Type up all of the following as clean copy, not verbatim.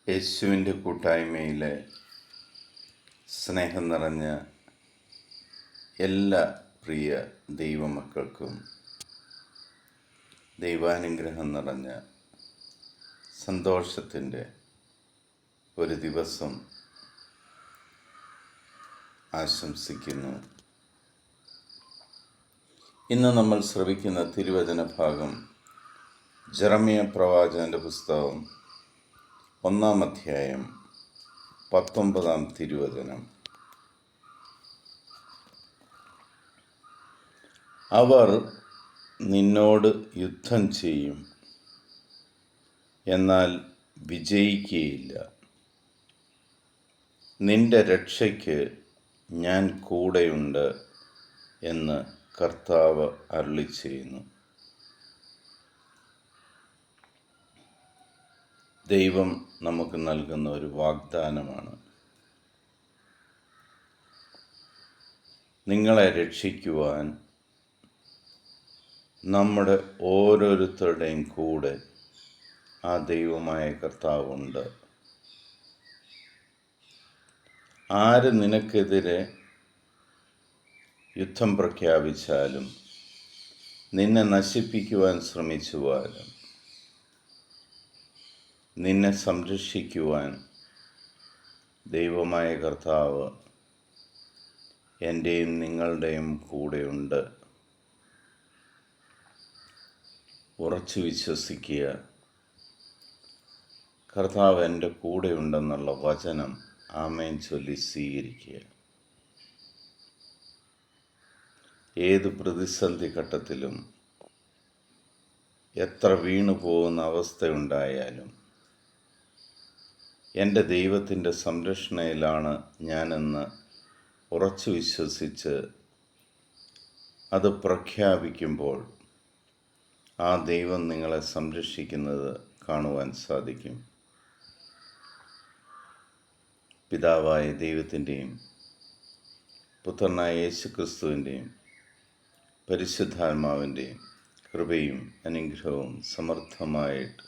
യേശുവിൻ്റെ കൂട്ടായ്മയിലെ സ്നേഹം നിറഞ്ഞ എല്ലാ പ്രിയ ദൈവമക്കൾക്കും ദൈവാനുഗ്രഹം നിറഞ്ഞ സന്തോഷത്തിൻ്റെ ഒരു ദിവസം ആശംസിക്കുന്നു. ഇന്ന് നമ്മൾ ശ്രവിക്കുന്ന തിരുവചന ഭാഗം ജെറമ്യ പ്രവാചകൻ്റെ പുസ്തകം 1-ാം അധ്യായം 19-ാം തിരുവചനം. അവർ നിന്നോട് യുദ്ധം ചെയ്യും, എന്നാൽ വിജയിക്കുകയില്ല. നിന്റെ രക്ഷയ്ക്ക് ഞാൻ കൂടെയുണ്ട് എന്ന് കർത്താവ് അരുളിച്ചെയ്യുന്നു. ദൈവം നമുക്ക് നൽകുന്ന ഒരു വാഗ്ദാനമാണ്. നിങ്ങളെ രക്ഷിക്കുവാൻ നമ്മുടെ ഓരോരുത്തരുടെയും കൂടെ ആ ദൈവമായ കർത്താവുണ്ട്. ആര് നിനക്കെതിരെ യുദ്ധം പ്രഖ്യാപിച്ചാലും, നിന്നെ നശിപ്പിക്കുവാൻ ശ്രമിച്ചുവാലും, നിന്നെ സംരക്ഷിക്കുവാൻ ദൈവമായ കർത്താവ് എൻ്റെയും നിങ്ങളുടെയും കൂടെയുണ്ട്. ഉറച്ചു വിശ്വസിക്കുക. കർത്താവ് എൻ്റെ കൂടെയുണ്ടെന്നുള്ള വചനം ആമേൻ ചൊല്ലി സ്വീകരിക്കുക. ഏത് പ്രതിസന്ധി ഘട്ടത്തിലും, എത്ര വീണു പോകുന്ന അവസ്ഥയുണ്ടായാലും, എൻ്റെ ദൈവത്തിൻ്റെ സംരക്ഷണയിലാണ് ഞാനെന്ന് ഉറച്ചു വിശ്വസിച്ച് അത് പ്രഖ്യാപിക്കുമ്പോൾ ആ ദൈവം നിങ്ങളെ സംരക്ഷിക്കുന്നത് കാണുവാൻ സാധിക്കും. പിതാവായ ദൈവത്തിൻ്റെയും പുത്രനായ യേശുക്രിസ്തുവിൻ്റെയും പരിശുദ്ധാത്മാവിൻ്റെയും കൃപയും അനുഗ്രഹവും സമർത്ഥമായിട്ട്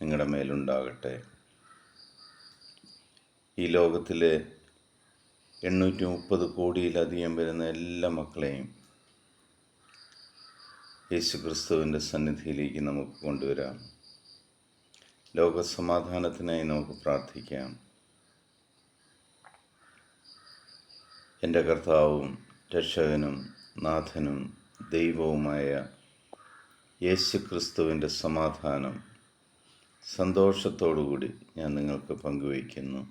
നിങ്ങളുടെ മേലുണ്ടാകട്ടെ. ഈ ലോകത്തിലെ 830 കോടിയിലധികം വരുന്ന എല്ലാ മക്കളെയും യേശുക്രിസ്തുവിൻ്റെ സന്നിധിയിലേക്ക് നമുക്ക് കൊണ്ടുവരാം. ലോകസമാധാനത്തിനായി നമുക്ക് പ്രാർത്ഥിക്കാം. എൻ്റെ കർത്താവും രക്ഷകനും നാഥനും ദൈവവുമായ യേശുക്രിസ്തുവിൻ്റെ സമാധാനം സന്തോഷത്തോടുകൂടി ഞാൻ നിങ്ങൾക്ക് പങ്കുവയ്ക്കുന്നു.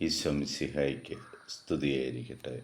ഈശോ മിശിഹായ്ക്ക് സ്തുതിയായിരിക്കട്ടെ.